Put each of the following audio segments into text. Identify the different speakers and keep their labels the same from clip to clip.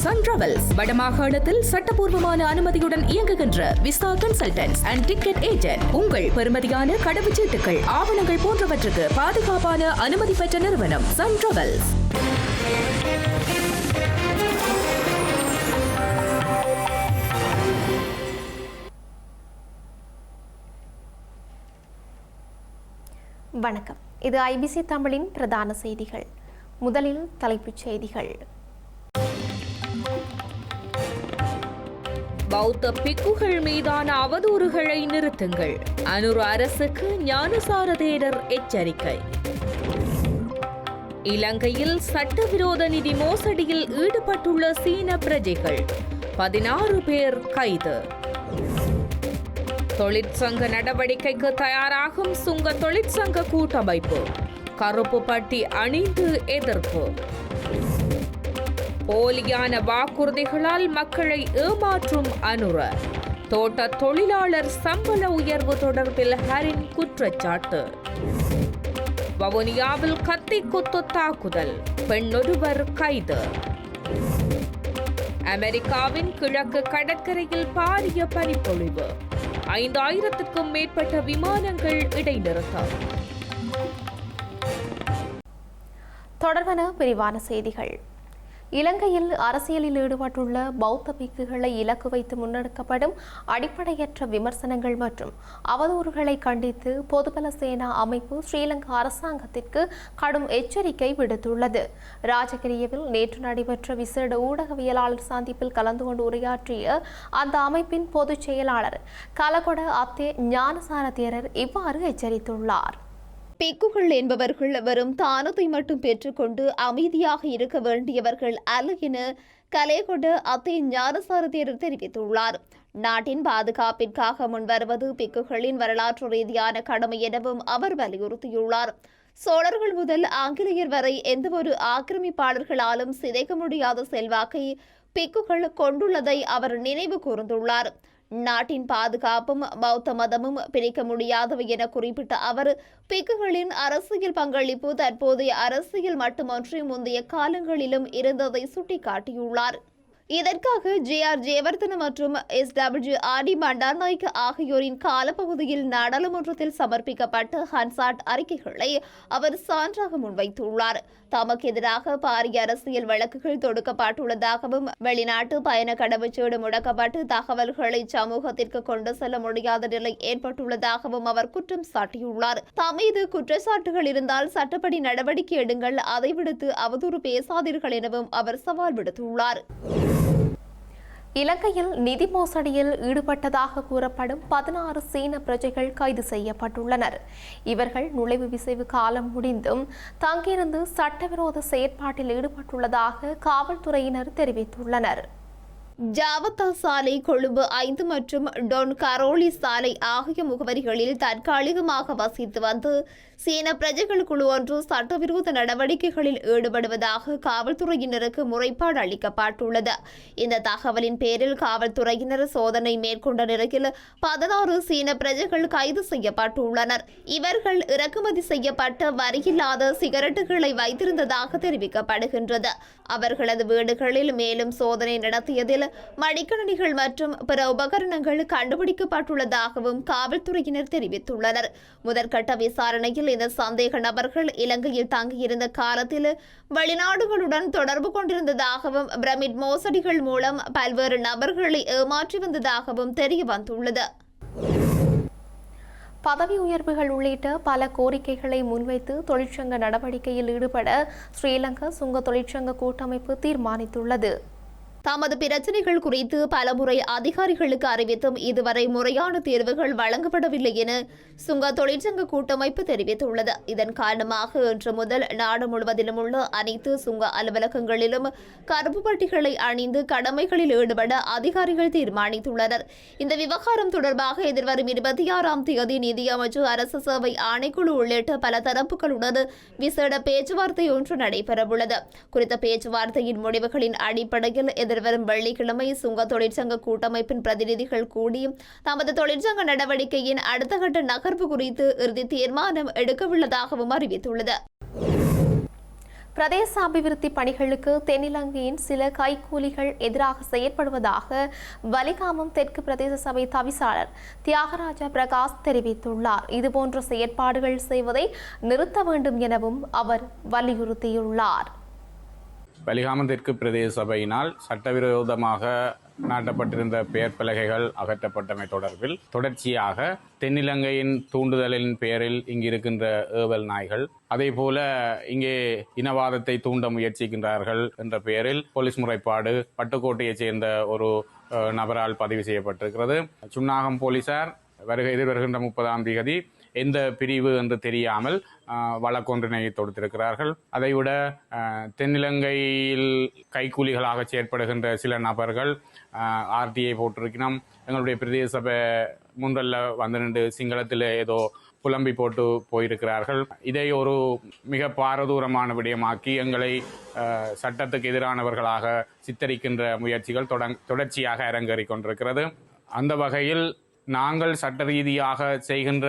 Speaker 1: Sun travels வடமாகாணத்தில் சட்டபூர்வமான அனுமதியுடன் இயங்குகின்ற visa consultants and ticket agent. உங்கள் பெறுமதியான கடவுச்சீட்டுகள், ஆவணங்கள் போன்றவற்றுக்கு பாதுகாப்பான அனுமதி பெற்ற நிறுவனம் சன் டிராவல்ஸ்.
Speaker 2: வணக்கம். இது ஐபிசி தமிழின் பிரதான செய்திகள். முதலில் தலைப்புச் செய்திகள்.
Speaker 1: பௌத்த பிக்குகள் மீதான அவதூறுகளை நிறுத்துங்கள். அனுர அரசுக்கு ஞானசார தேரர் எச்சரிக்கை. இலங்கையில் சட்டவிரோத நிதி மோசடியில் ஈடுபட்டுள்ள சீன பிரஜைகள் 16 பேர் கைது. தொழிற்சங்க நடவடிக்கைக்கு தயாராகும் சுங்க தொழிற்சங்க கூட்டமைப்பு. கருப்பு பட்டி அணிந்து எதிர்ப்பு. போலியான வாக்குறுதிகளால் மக்களை ஏமாற்றும் அனுர. தோட்ட தொழிலாளர் சம்பள உயர்வு தொடர்பில் ஹரின் குற்றச்சாட்டு. வவுனியாவில் கத்தி குத்து தாக்குதல், பெண்ணொருவர் கைது. அமெரிக்காவின் கிழக்கு கடற்கரையில் பாரிய பனிப்பொழிவு. 5000க்கும் மேற்பட்ட விமானங்கள் இடைநிறுத்தம்.
Speaker 2: தொடர்பான விரிவான செய்திகள். இலங்கையில் அரசியலில் ஈடுபட்டுள்ள பௌத்த பிக்குகளை இலக்கு வைத்து முன்னெடுக்கப்படும் அடிப்படையற்ற விமர்சனங்கள் மற்றும் அவதூறுகளை கண்டித்து பொதுபல சேனா அமைப்பு ஸ்ரீலங்கா அரசாங்கத்திற்கு கடும் எச்சரிக்கை விடுத்துள்ளது. ராஜகிரியவில் நேற்று நடைபெற்ற விசேட ஊடகவியலாளர் சந்திப்பில் கலந்து கொண்டு உரையாற்றிய அந்த அமைப்பின் பொதுச் செயலாளர் கலகொட அத்தே ஞானசார தேரர் இவ்வாறு எச்சரித்துள்ளார்.
Speaker 3: பிக்குகள் என்பவர்கள் வெறும் தானத்தை மட்டும் பெற்றுக்கொண்டு அமைதியாக இருக்க வேண்டியவர்கள் அல்ல என கலேகொட அத்தே ஞானசார தேரர் தெரிவித்துள்ளார். நாட்டின் பாதுகாப்பிற்காக முன்வருவது பிக்குகளின் வரலாற்று ரீதியான கடமை எனவும் அவர் வலியுறுத்தியுள்ளார். சோழர்கள் முதல் ஆங்கிலேயர் வரை எந்தவொரு ஆக்கிரமிப்பாளர்களாலும் சிதைக்க முடியாத செல்வாக்கை பிக்குகள் கொண்டுள்ளதை அவர் நினைவு கூர்ந்துள்ளார். நாட்டின் பாதுகாப்பும் பௌத்த மதமும் பிரிக்க முடியாதவை என குறிப்பிட்ட அவர் பிக்குகளின் அரசியல் பங்களிப்பு தற்போதைய அரசியல் மட்டுமன்றி முந்தைய காலங்களிலும் இருந்ததை சுட்டிக்காட்டியுள்ளார். இதற்காக ஜே.ஆர். ஜெயவர்தன மற்றும் SWR பண்டார்நாயக்க ஆகியோரின் காலப்பகுதியில் நாடாளுமன்றத்தில் சமர்ப்பிக்கப்பட்ட ஹன்சாட் அறிக்கைகளை அவர் சான்றாக முன்வைத்துள்ளார். தமக்கு எதிராக பாரிய அரசியல் வழக்குகள் தொடுக்கப்பட்டுள்ளதாகவும் வெளிநாட்டு பயண கடவுச்சீடு முடக்கப்பட்டு தகவல்களை சமூகத்திற்கு கொண்டு செல்ல முடியாத நிலை ஏற்பட்டுள்ளதாகவும் அவர் குற்றம் சாட்டியுள்ளார். தமது குற்றச்சாட்டுகள் இருந்தால் சட்டப்படி நடவடிக்கை எடுங்கள், அதை விடுத்து அவதூறு பேசாதீர்கள் எனவும் அவர் சவால் விடுத்துள்ளார்.
Speaker 2: இலங்கையில் நிதி மோசடியில் ஈடுபட்டதாக கூறப்படும் 16 சீன பிரஜைகள் கைது செய்யப்பட்டுள்ளனர். இவர்கள் நுழைவு விசைவு காலம் முடிந்தும் தங்கியிருந்து சட்டவிரோத செயற்பாட்டில் ஈடுபட்டுள்ளதாக காவல்துறையினர் தெரிவித்துள்ளனர்.
Speaker 3: ஜாவத்தா சாலை, கொழும்பு 5 மற்றும் டொன் கரோலி சாலை ஆகிய முகவரிகளில் தற்காலிகமாக வசித்து வந்து சீன பிரஜைகள் குழு ஒன்று சட்டவிரோத நடவடிக்கைகளில் ஈடுபடுவதாக காவல்துறையினருக்கு முறைப்பாடு அளிக்கப்பட்டுள்ளது. இந்த தகவலின் பேரில் காவல்துறையினர் சோதனை மேற்கொண்ட நிலையில் 16 சீன பிரஜைகள் கைது செய்யப்பட்டுள்ளனர். இவர்கள் இறக்குமதி செய்யப்பட்ட வரியில்லாத சிகரெட்டுகளை வைத்திருந்ததாக தெரிவிக்கப்படுகின்றது. அவர்களது வீடுகளில் மேலும் சோதனை நடத்தியதில் மடிக்கணினிகள் மற்றும் பிற உபகரணங்கள் கண்டுபிடிக்கப்பட்டுள்ளதாகவும் காவல்துறையினர் தெரிவித்துள்ளனர். முதற்கட்ட விசாரணையில் இந்த சந்தேக நபர்கள் இலங்கையில் தங்கியிருந்த காலத்தில் வெளிநாடுகளுடன் தொடர்பு கொண்டிருந்ததாகவும் பிரமிட் மோசடிகள் மூலம் பல்வேறு நபர்களை ஏமாற்றி வந்ததாகவும் தெரிய வந்துள்ளது.
Speaker 2: பதவி உயர்வுகள் உள்ளிட்ட பல கோரிக்கைகளை முன்வைத்து தொழிற்சங்க நடவடிக்கையில் ஈடுபட ஸ்ரீலங்கா சுங்க தொழிற்சங்க கூட்டமைப்பு தீர்மானித்துள்ளது.
Speaker 3: தமது பிரச்சினைகள் குறித்து பலமுறை அதிகாரிகளுக்கு அறிவித்தும் இதுவரை முறையான தீர்வுகள் வழங்கப்படவில்லை என சுங்க தொழிற்சங்க கூட்டமைப்பு தெரிவித்துள்ளது. இதன் காரணமாக இன்று முதல் நாடு முழுவதிலும் உள்ள அனைத்து சுங்க அலுவலகங்களிலும் கருப்பு பட்டிகளை அணிந்து கடமைகளில் ஈடுபட அதிகாரிகள் தீர்மானித்துள்ளனர். இந்த விவகாரம் தொடர்பாக எதிர்வரும் 26ஆம் தேதி நிதியமைச்சு, அரசு சேவை ஆணைக்குழு உள்ளிட்ட பல தரப்புகளுடன் விசேட பேச்சுவார்த்தை ஒன்று நடைபெறவுள்ளது. குறித்த பேச்சுவார்த்தையின் முடிவுகளின் அடிப்படையில் எதிர்வரும் வெள்ளிக்கிழமை சுங்க தொழிற்சங்க கூட்டமைப்பின் பிரதிநிதிகள் கூடி தமது தொழிற்சங்க நடவடிக்கையின் அடுத்த கட்ட நகர்வு குறித்து இறுதி தீர்மானம் எடுக்கவுள்ளதாகவும் அறிவித்துள்ளது.
Speaker 2: பிரதேச அபிவிருத்தி பணிகளுக்கு தென்னிலங்கையின் சில கைக்கூலிகள் எதிராக செயற்படுவதாக வலிகாமம் தெற்கு பிரதேச சபை தவிசாளர் தியாகராஜா பிரகாஷ் தெரிவித்துள்ளார். இதுபோன்ற செயற்பாடுகள் செய்வதை நிறுத்த வேண்டும் எனவும் அவர் வலியுறுத்தியுள்ளார்.
Speaker 4: வலிகாமம் தெற்கு பிரதேச சபையினால் சட்டவிரோதமாக நாட்டப்பட்டிருந்த பெயர் பலகைகள் அகற்றப்பட்டமை தொடர்பில் தொடர்ச்சியாக தென்னிலங்கையின் தூண்டுதலின் பெயரில் இங்கு இருக்கின்ற ஏவல் நாய்கள் அதே போல இங்கே இனவாதத்தை தூண்ட முயற்சிக்கின்றார்கள் என்ற பெயரில் போலீஸ் முறைப்பாடு பட்டுக்கோட்டையைச் சேர்ந்த ஒரு நபரால் பதிவு செய்யப்பட்டிருக்கிறது. சுன்னாகம் போலீசார் எதிர்வருகின்ற 30ஆம் தேதி எந்த பிரிவு என்று தெரியாமல் வழக்கொன்றினை தொடுத்திருக்கிறார்கள். அதைவிட தென்னிலங்கையில் கைக்கூலிகளாக செயற்படுகின்ற சில நபர்கள் ஆர்டிஐ போட்டிருக்கணும். எங்களுடைய பிரதேச சபை முன்றல்ல வந்து நின்று சிங்களத்தில் ஏதோ புலம்பி போட்டு போயிருக்கிறார்கள். இதை ஒரு மிக பாரதூரமான விடயமாக்கி எங்களை சட்டத்துக்கு எதிரானவர்களாக சித்தரிக்கின்ற முயற்சிகள் தொடர்ச்சியாக அரங்கேறிக் கொண்டிருக்கிறது. அந்த வகையில் நாங்கள் சட்ட ரீதியாக செய்கின்ற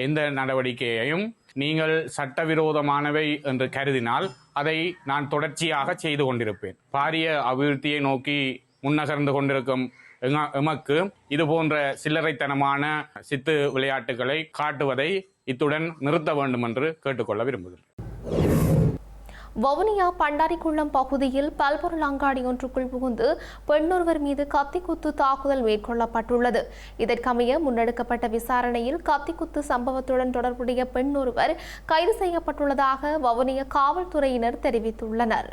Speaker 4: எந்த நடவடிக்கையையும் நீங்கள் சட்டவிரோதமானவை என்று கருதினால் அதை நான் தொடர்ச்சியாக செய்து கொண்டிருப்பேன். பாரிய அபிவிருத்தியை நோக்கி முன்னகர்ந்து கொண்டிருக்கும் எமக்கு இது போன்ற சில்லறைத்தனமான சித்து விளையாட்டுகளை காட்டுவதை இத்துடன் நிறுத்த வேண்டும் என்று கேட்டுக்கொள்ள விரும்புகிறேன்.
Speaker 2: வவுனியா பண்டாரிக்குளம் பகுதியில் பல்பொருள் அங்காடி ஒன்றுக்குள் புகுந்து பெண்ணொருவர் மீது கத்திக்குத்து தாக்குதல் மேற்கொள்ளப்பட்டுள்ளது. இதற்கமைய முன்னெடுக்கப்பட்ட விசாரணையில் கத்திக்குத்து சம்பவத்துடன் தொடர்புடைய பெண்ணொருவர் கைது செய்யப்பட்டுள்ளதாக வவுனியா காவல்துறையினர் தெரிவித்துள்ளனர்.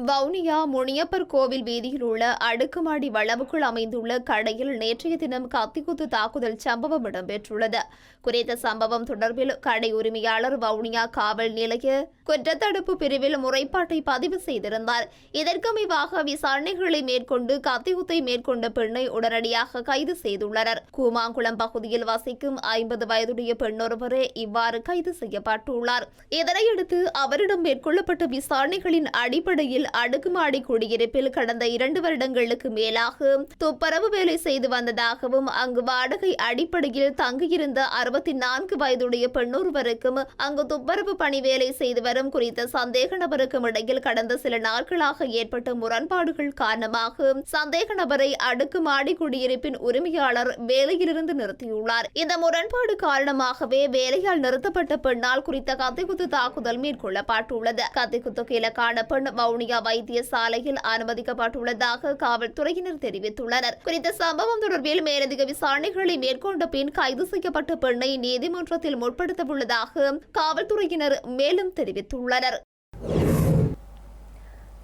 Speaker 3: வவுனியா முனியப்பர் கோவில் வீதியில் உள்ள அடுக்குமாடி வளவுக்குள் அமைந்துள்ள கடையில் நேற்றைய தினம் கத்திக்குத்து தாக்குதல் சம்பவம் இடம்பெற்றுள்ளது. குறித்த சம்பவம் தொடர்பில் கடை உரிமையாளர் வவுனியா காவல் நிலைய குற்றத்தடுப்பு பிரிவில் முறைப்பாட்டை பதிவு செய்திருந்தார். இதற்கமைவாக விசாரணைகளை மேற்கொண்டு கத்திக்குத்தை மேற்கொண்ட பெண்ணை உடனடியாக கைது செய்துள்ளனர். கூமாங்குளம் பகுதியில் வசிக்கும் 50 வயதுடைய பெண்ணொருவரே இவ்வாறு கைது செய்யப்பட்டுள்ளார். இதனையடுத்து அவரிடம் மேற்கொள்ளப்பட்ட விசாரணைகளின் அடிப்படையில் அடுக்குமாடி குடியிருப்பில் கடந்த 2 வருடங்களுக்கு மேலாக துப்புரவு வேலை செய்து வந்ததாகவும் அங்கு வாடகை அடிப்படையில் தங்கியிருந்த 64 வயதுடைய பெண்ணொருவருக்கும் அங்கு துப்புரவு பணி வேலை செய்து வரும் குறித்த சந்தேக நபருக்கும் இடையில் கடந்த சில நாட்களாக ஏற்பட்ட முரண்பாடுகள் காரணமாக சந்தேக நபரை அடுக்குமாடி குடியிருப்பின் உரிமையாளர் வேலையிலிருந்து நிறுத்தியுள்ளார். இந்த முரண்பாடு காரணமாகவே வேலையால் நிறுத்தப்பட்ட பெண்ணால் குறித்த கத்திக்குத்து தாக்குதல் மேற்கொள்ளப்பட்டுள்ளது. கத்திக்குத்துக்கு இலக்கான பெண் வவுனியா வைத்தியசாலையில் அனுமதிக்கப்பட்டுள்ளதாக காவல்துறையினர் தெரிவித்துள்ளனர். குறித்த சம்பவம் தொடர்பில் மேலதிக விசாரணைகளை மேற்கொண்ட பின் கைது செய்யப்பட்ட பெண்ணை நீதிமன்றத்தில் முற்படுத்த உள்ளதாக காவல்துறையினர் மேலும் தெரிவித்துள்ளனர்.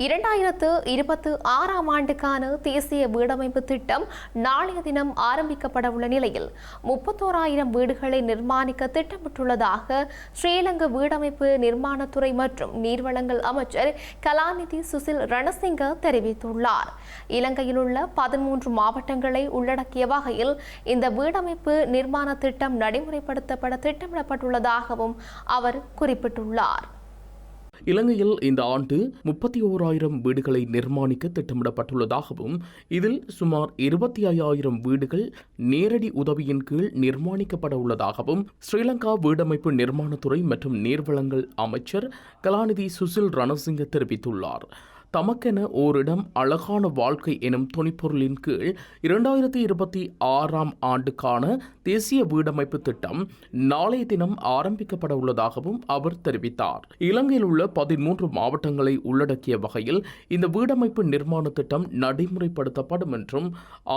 Speaker 2: 2026ஆம் ஆண்டுக்கான தேசிய வீடமைப்பு திட்டம் நாளைய தினம் ஆரம்பிக்கப்பட உள்ள நிலையில் 31,000 வீடுகளை நிர்மாணிக்க திட்டமிட்டுள்ளதாக ஸ்ரீலங்கா வீடமைப்பு நிர்மாணத்துறை மற்றும் நீர்வளங்கள் அமைச்சர் கலாநிதி சுசில் ரணசிங்க தெரிவித்துள்ளார். இலங்கையில் உள்ள 13 மாவட்டங்களை உள்ளடக்கிய வகையில் இந்த வீடமைப்பு நிர்மாண திட்டம் நடைமுறைப்படுத்தப்பட திட்டமிடப்பட்டுள்ளதாகவும் அவர் குறிப்பிட்டுள்ளார்.
Speaker 5: இலங்கையில் இந்த ஆண்டு 31,000 வீடுகளை நிர்மாணிக்க திட்டமிடப்பட்டுள்ளதாகவும் இதில் சுமார் 25,000 வீடுகள் நேரடி உதவியின் கீழ் நிர்மாணிக்கப்பட உள்ளதாகவும் ஸ்ரீலங்கா வீடமைப்பு நிர்மாணத்துறை மற்றும் நீர்வளங்கள் அமைச்சர் கலாநிதி சுசில் ரணசிங்க தெரிவித்துள்ளார். தமக்கென ஓரிடம் அழகான வாழ்க்கை எனும் துணிப்பொருளின் கீழ் 2026ஆம் ஆண்டுக்கான தேசிய வீடமைப்பு திட்டம் நாளைய தினம் ஆரம்பிக்கப்பட உள்ளதாகவும் அவர் தெரிவித்தார். இலங்கையில் உள்ள 13 மாவட்டங்களை உள்ளடக்கிய வகையில் இந்த வீடமைப்பு நிர்மாண திட்டம் நடைமுறைப்படுத்தப்படும் என்றும்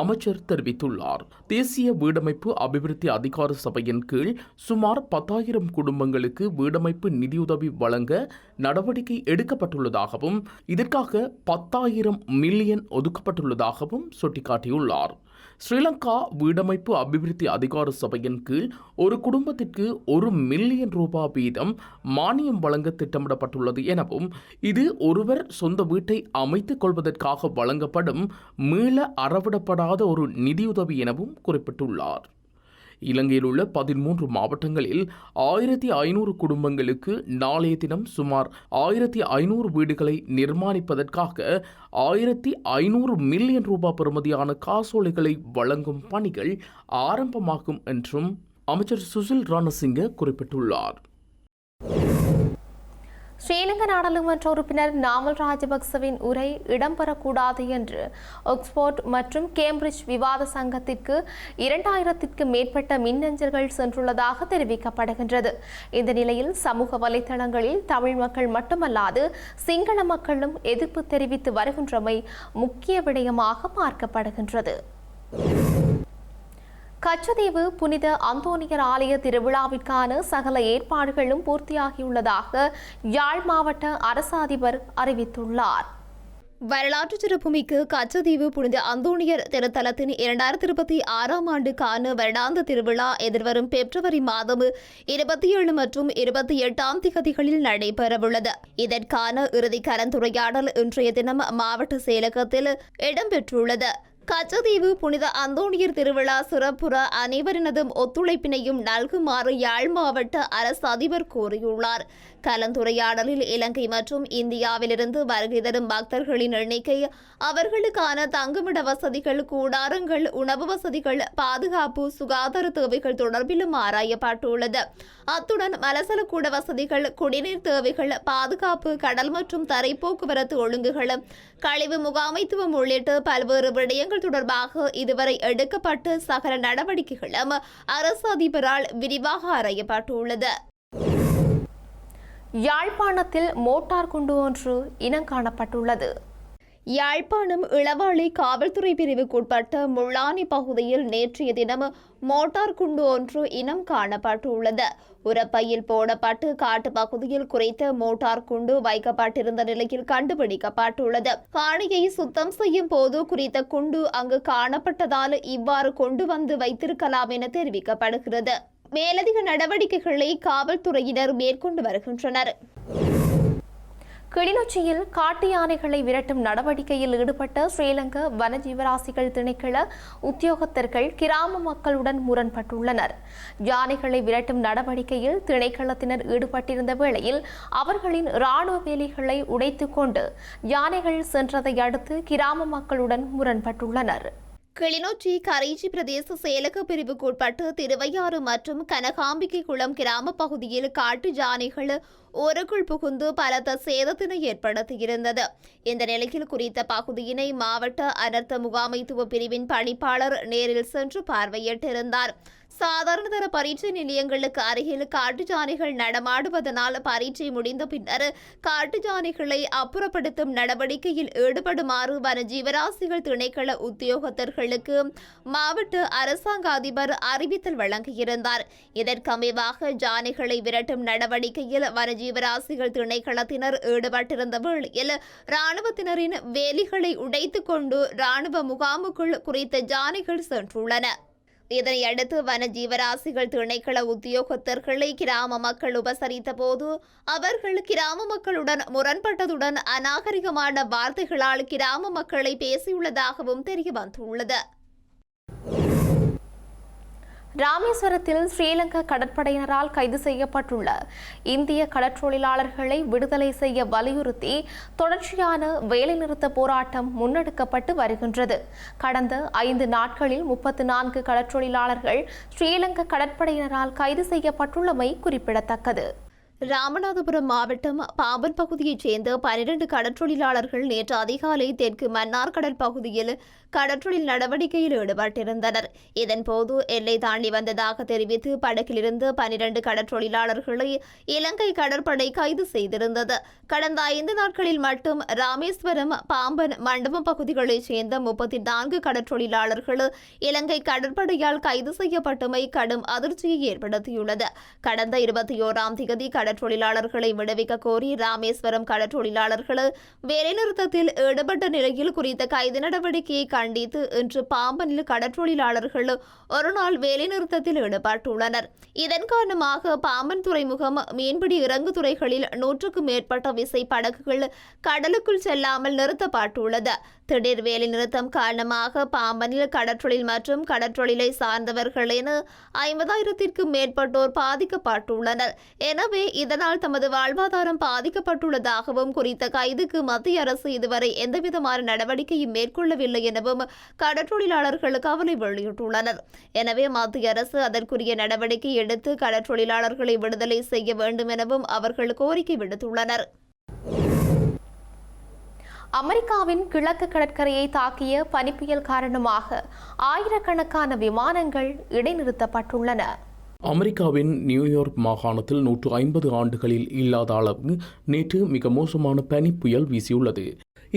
Speaker 5: அமைச்சர் தெரிவித்துள்ளார். தேசிய வீடமைப்பு அபிவிருத்தி அதிகார சபையின் கீழ் சுமார் 10,000 குடும்பங்களுக்கு வீடமைப்பு நிதியுதவி வழங்க நடவடிக்கை எடுக்கப்பட்டுள்ளதாகவும் இதற்காக 10,000 மில்லியன் ஒதுக்கப்பட்டுள்ளதாகவும் சுட்டிக்காட்டியுள்ளார். ஸ்ரீலங்கா வீடமைப்பு அபிவிருத்தி அதிகார சபையின் கீழ் ஒரு குடும்பத்திற்கு 1 மில்லியன் ரூபாய் வீதம் மானியம் வழங்க திட்டமிடப்பட்டுள்ளது எனவும் இது ஒருவர் சொந்த வீட்டை அமைத்துக் கொள்வதற்காக வழங்கப்படும் மீள அறவிடப்படாத ஒரு நிதியுதவி எனவும் குறிப்பிட்டுள்ளார். இலங்கையில் உள்ள 13 மாவட்டங்களில் 1,500 குடும்பங்களுக்கு நாளைய தினம் சுமார் 1,500 வீடுகளை நிர்மாணிப்பதற்காக 1,500 மில்லியன் ரூபாய் பெறுமதியான காசோலைகளை வழங்கும் பணிகள் ஆரம்பமாகும் என்றும் அமைச்சர் சுசில் ரணசிங்க குறிப்பிட்டுள்ளார்.
Speaker 2: ஸ்ரீலங்கா ஸ்ரீலங்கா நாடாளுமன்ற உறுப்பினர் நாமல் ராஜபக்சவின் உரை இடம்பெறக்கூடாது என்று ஆக்ஸ்போர்ட் மற்றும் கேம்பிரிட்ஜ் விவாத சங்கத்திற்கு 2000க்கும் மேற்பட்ட மின்னஞ்சல்கள் சென்றுள்ளதாக தெரிவிக்கப்படுகின்றது. இந்த நிலையில் சமூக வலைதளங்களில் தமிழ் மக்கள் மட்டுமல்லாது சிங்கள மக்களும் எதிர்ப்பு தெரிவித்து வருகின்றமை முக்கிய விடயமாக பார்க்கப்படுகின்றது. கச்சதீவு புனித அந்தோனியர் ஆலய திருவிழாவிற்கான சகல ஏற்பாடுகளும் பூர்த்தியாகியுள்ளதாக யாழ் மாவட்ட அரச அதிபர் அறிவித்துள்ளார்.
Speaker 3: வரலாற்று சிறப்புமிக்க கச்சதீவு புனித அந்தோனியர் திருத்தலத்தின் 2026ஆம் ஆண்டுக்கான வருடாந்த திருவிழா எதிர்வரும் பிப்ரவரி மாதம் 27 மற்றும் 28ஆம் திகதிகளில் நடைபெறவுள்ளது. இதற்கான இறுதி கலந்துரையாடல் இன்றைய தினம் மாவட்ட செயலகத்தில் இடம்பெற்றுள்ளது. கச்சதீவு புனித அந்தோனியர் திருவிழா சிறப்புற அனைவரினதும் ஒத்துழைப்பினையும் நல்குமாறு யாழ் மாவட்ட அரசு அதிபர் கூறியுள்ளார். கலந்துரையாடலில் இலங்கை மற்றும் இந்தியாவிலிருந்து வருகை தரும் பக்தர்களின் எண்ணிக்கை, அவர்களுக்கான தங்குமிட வசதிகள், கூடாரங்கள், உணவு வசதிகள், பாதுகாப்பு, சுகாதார தேவைகள் தொடர்பிலும் ஆராயப்பட்டுள்ளது. அத்துடன் மலசலக்கூட வசதிகள், குடிநீர் தேவைகள், பாதுகாப்பு, கடல் மற்றும் தரை போக்குவரத்து ஒழுங்குகள், கழிவு முகாமைத்துவம் உள்ளிட்ட பல்வேறு விடயங்கள் தொடர்பாக இதுவரை எடுக்கப்பட்ட சகல நடவடிக்கைகளும் அரசு அதிபரால் விரிவாக ஆராயப்பட்டுள்ளது.
Speaker 2: யாழ்ப்பாணத்தில் மோட்டார் குண்டு ஒன்று இனங்காணப்பட்டுள்ளது.
Speaker 3: யாழ்ப்பாணம் இளவாளி காவல்துறை பிரிவுக்குட்பட்ட முள்ளானி பகுதியில் நேற்றைய தினம் மோட்டார் குண்டு ஒன்று இனம் காணப்பட்டுள்ளது. உரப்பையில் போடப்பட்டு காட்டு பகுதியில் குறித்த மோட்டார் குண்டு வைக்கப்பட்டிருந்த நிலையில் கண்டுபிடிக்கப்பட்டுள்ளது. காணியை சுத்தம் செய்யும் போது குறித்த குண்டு அங்கு காணப்பட்டதால் இவ்வாறு கொண்டு வந்து வைத்திருக்கலாம் என தெரிவிக்கப்படுகிறது. மேலதிக நடவடிக்கைகளை காவல்துறையினர் மேற்கொண்டு வருகின்றனர்.
Speaker 2: கிளிநொச்சியில் காட்டு யானைகளை விரட்டும் நடவடிக்கையில் ஈடுபட்ட ஸ்ரீலங்கா வனஜீவராசிகள் திணைக்கள உத்தியோகத்தர்கள் கிராம மக்களுடன் முரண்பட்டுள்ளனர். யானைகளை விரட்டும் நடவடிக்கையில் திணைக்களத்தினர் ஈடுபட்டிருந்த வேளையில் அவர்களின் இராணுவ வேலிகளை உடைத்துக் கொண்டு யானைகள் சென்றதை அடுத்து கிராம மக்களுடன் முரண்பட்டுள்ளனர்.
Speaker 3: கிளிநொச்சி கரைச்சி பிரதேச செயலக பிரிவுக்குட்பட்டு திருவையாறு மற்றும் கனகாம்பிகை குளம் கிராம பகுதியில் காட்டு யானைகள் ஊருக்குள் புகுந்து பலத்த சேதத்தினை ஏற்படுத்தியிருந்தது. இந்த நிலையில் குறித்த பகுதியினை மாவட்ட அனர்த்த முகாமைத்துவ பிரிவின் பணிப்பாளர் நேரில் சென்று பார்வையிட்டிருந்தார். சாதாரணதர பரீட்சை நிலையங்களுக்கு அருகில் காட்டு யானைகள் நடமாடுவதனால் பரீட்சை முடிந்த பின்னர் காட்டு யானைகளை அப்புறப்படுத்தும் நடவடிக்கையில் ஈடுபடுமாறு வனஜீவராசிகள் திணைக்கள உத்தியோகத்தர்களுக்கு மாவட்ட அரசாங்க அதிபர் அறிவித்தல் வழங்கியிருந்தார். இதற்கமைவாக யானைகளை விரட்டும் நடவடிக்கையில் வனஜீவராசிகள் திணைக்களத்தினர் ஈடுபட்டிருந்த வேளையில் இராணுவத்தினரின் வேலிகளை உடைத்துக் கொண்டு இராணுவ முகாமுக்குள் குறித்த யானைகள் சென்றுள்ளன. இதனையடுத்து வன ஜீவராசிகள் திணைக்கள உத்தியோகத்தர்களை கிராம மக்கள் உபசரித்த போது அவர்கள் கிராம மக்களுடன் முரண்பட்டதுடன் அநாகரிகமான வார்த்தைகளால் கிராம மக்களை பேசியுள்ளதாகவும் தெரியவந்துள்ளது.
Speaker 2: ராமேஸ்வரத்தில் ஸ்ரீலங்கா கடற்படையினரால் கைது செய்யப்பட்டுள்ள இந்திய கடற்றொழிலாளர்களை விடுதலை செய்ய வலியுறுத்தி தொடர்ச்சியான வேலைநிறுத்த போராட்டம் முன்னெடுக்கப்பட்டு வருகின்றது. கடந்த 5 நாட்களில் 34 கடற்றொழிலாளர்கள் ஸ்ரீலங்கா கடற்படையினரால் கைது செய்யப்பட்டுள்ளமை குறிப்பிடத்தக்கது.
Speaker 3: ராமநாதபுரம் மாவட்டம் பாம்பன் பகுதியைச் சேர்ந்த 12 கடற்றொழிலாளர்கள் நேற்று அதிகாலை தெற்கு மன்னார் கடல் பகுதியில் கடற்றொழில் நடவடிக்கையில் ஈடுபட்டிருந்தனர். இதன்போது எல்லை தாண்டி வந்ததாக தெரிவித்து படகிலிருந்து 12 கடற்றொழிலாளர்களை இலங்கை கடற்படை கைது செய்திருந்தது. கடந்த 5 நாட்களில் மட்டும் ராமேஸ்வரம், பாம்பன், மண்டபம் பகுதிகளைச் சேர்ந்த 34 கடற்றொழிலாளர்கள் இலங்கை கடற்படையால் கைது செய்யப்பட்டமை கடும் அதிர்ச்சியை ஏற்படுத்தியுள்ளது. கடந்த 21ஆம் தேதி கடற்றொழிலாளர்களை விடுவிக்க கோரி ராமேஸ்வரம் கடற்றொழிலாளர்கள் வேலைநிறுத்தத்தில் ஈடுபட்ட நிலையில் குறித்த கைது நடவடிக்கையை கண்டித்து இன்று பாம்பனில் கடற்றொழிலாளர்கள் ஒருநாள் வேலைநிறுத்தத்தில் ஈடுபட்டுள்ளனர். இதன் காரணமாக பாம்பன் துறைமுகம், மீன்பிடி இறங்கு துறைகளில் 100க்கும் மேற்பட்ட விசை படகுகள் கடலுக்குள் செல்லாமல் நிறுத்தப்பட்டுள்ளது. திடீர் வேலைநிறுத்தம் காரணமாக பாம்பனில் கடற்றொழில் மற்றும் கடற்றொழிலை சார்ந்தவர்கள் என 50,000க்கும் மேற்பட்டோர் பாதிக்கப்பட்டுள்ளனர். எனவே இதனால் தமது வாழ்வாதாரம் பாதிக்கப்பட்டுள்ளதாகவும் குறித்த கைதுக்கு மத்திய அரசு இதுவரை எந்தவிதமான நடவடிக்கையும் மேற்கொள்ளவில்லை எனவும் கடற்றொழிலாளர்கள் கவலை வெளியிட்டுள்ளனர். எனவே மத்திய அரசு அதற்குரிய நடவடிக்கை எடுத்து கடற்றொழிலாளர்களை விடுதலை செய்ய வேண்டும் எனவும் அவர்கள் கோரிக்கை விடுத்துள்ளனர்.
Speaker 2: அமெரிக்காவின் கிழக்கு கடற்கரையை தாக்கிய பனிப்புயல் காரணமாக ஆயிரக்கணக்கான விமானங்கள் இடைநிறுத்தப்பட்டுள்ளன.
Speaker 5: அமெரிக்காவின் நியூயார்க் மாகாணத்தில் 150 ஆண்டுகளில் இல்லாத அளவு நேற்று மிக மோசமான பனிப்புயல் வீசியுள்ளது.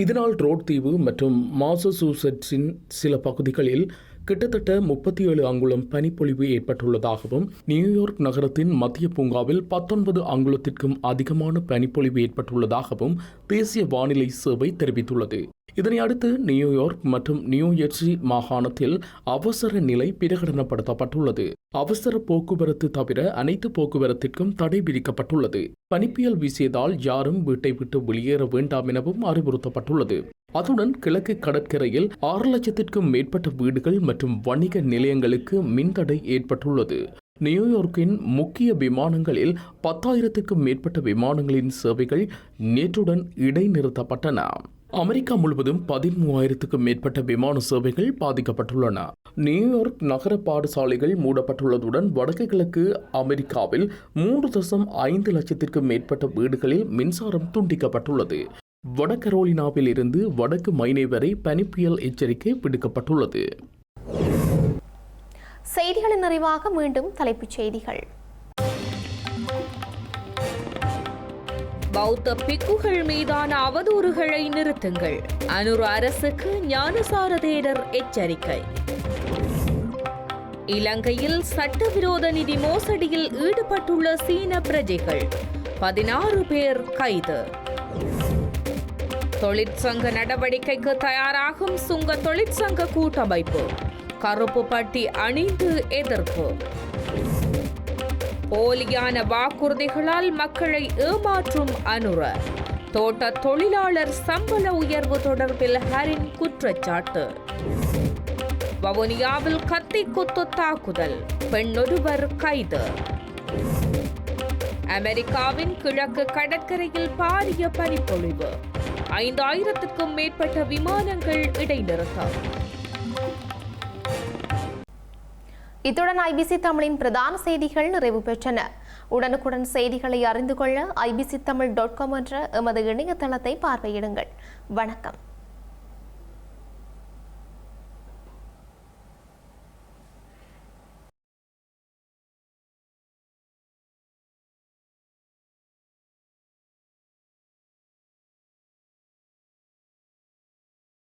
Speaker 5: இதனால் ரோட் தீவு மற்றும் மாசசூசெட்ஸின் சில பகுதிகளில் கிட்டத்தட்ட 37 அங்குலம் பனிப்பொழிவு ஏற்பட்டுள்ளதாகவும், நியூயார்க் நகரத்தின் மத்திய பூங்காவில் 19 அங்குலத்திற்கும் அதிகமான பனிப்பொழிவு ஏற்பட்டுள்ளதாகவும் தேசிய வானிலை சேவை தெரிவித்துள்ளது. இதனை அடுத்து நியூயார்க் மற்றும் நியூஜெர்சி மாகாணத்தில் அவசர நிலை பிரகடனப்படுத்தப்பட்டுள்ளது. அவசர போக்குவரத்து தவிர அனைத்து போக்குவரத்திற்கும் தடை விதிக்கப்பட்டுள்ளது. பனிப்புயல் வீசியதால் யாரும் வீட்டை விட்டு வெளியேற வேண்டாம் எனவும் அறிவுறுத்தப்பட்டுள்ளது. அத்துடன் கிழக்கு கடற்கரையில் 6 லட்சத்திற்கும் மேற்பட்ட வீடுகள் மற்றும் வணிக நிலையங்களுக்கு மின்தடை ஏற்பட்டுள்ளது. நியூயார்க்கின் முக்கிய விமானங்களில் 10,000க்கும் மேற்பட்ட விமானங்களின் சேவைகள் நேற்றுடன் இடைநிறுத்தப்பட்டன. அமெரிக்கா முழுவதும் 13,000க்கும் மேற்பட்ட விமான சேவைகள் பாதிக்கப்பட்டுள்ளன. நியூயார்க் நகர பாடசாலைகள் மூடப்பட்டுள்ளதுடன் வடக்கு கிழக்கு அமெரிக்காவில் 3.5 லட்சத்திற்கும் மேற்பட்ட வீடுகளில் மின்சாரம் துண்டிக்கப்பட்டுள்ளது. வட கரோலினாவில் இருந்து வடக்கு மைனே வரை பனிப்புயல் எச்சரிக்கை விடுக்கப்பட்டுள்ளது.
Speaker 2: செய்திகளின் நிறைவாக மீண்டும் தலைப்புச் செய்திகள்.
Speaker 1: பௌத்த பிக்குகள் மீதான அவதூறுகளை நிறுத்துங்கள். அனுர் அரசுக்கு ஞானசார தேரர் எச்சரிக்கை. இலங்கையில் சட்டவிரோத நிதி மோசடியில் ஈடுபட்டுள்ள சீன பிரஜைகள் 16 பேர் கைது. தொழிற்சங்க நடவடிக்கைக்கு தயாராகும் சுங்க தொழிற்சங்க கூட்டமைப்பு. கருப்பு பட்டி அணிந்து எதிர்ப்பு. போலியான வாக்குறுதிகளால் மக்களை ஏமாற்றும் அனுர. தோட்ட தொழிலாளர் சம்பள உயர்வு தொடர்பில் ஹரின் குற்றச்சாட்டு. வவுனியாவில் கத்தி குத்து தாக்குதல், பெண்ணொருவர் கைது. அமெரிக்காவின் கிழக்கு கடற்கரையில் பாரிய பனிப்பொழிவு, 5,000க்கும் மேற்பட்ட விமானங்கள் இடைநிறுத்தம்.
Speaker 2: இத்துடன் ஐபிசி தமிழின் பிரதான செய்திகள் நிறைவு பெற்றன. உடனுக்குடன் செய்திகளை அறிந்து கொள்ள ibctamil.com என்ற எமது இணையதளத்தை பார்வையிடுங்கள். வணக்கம்.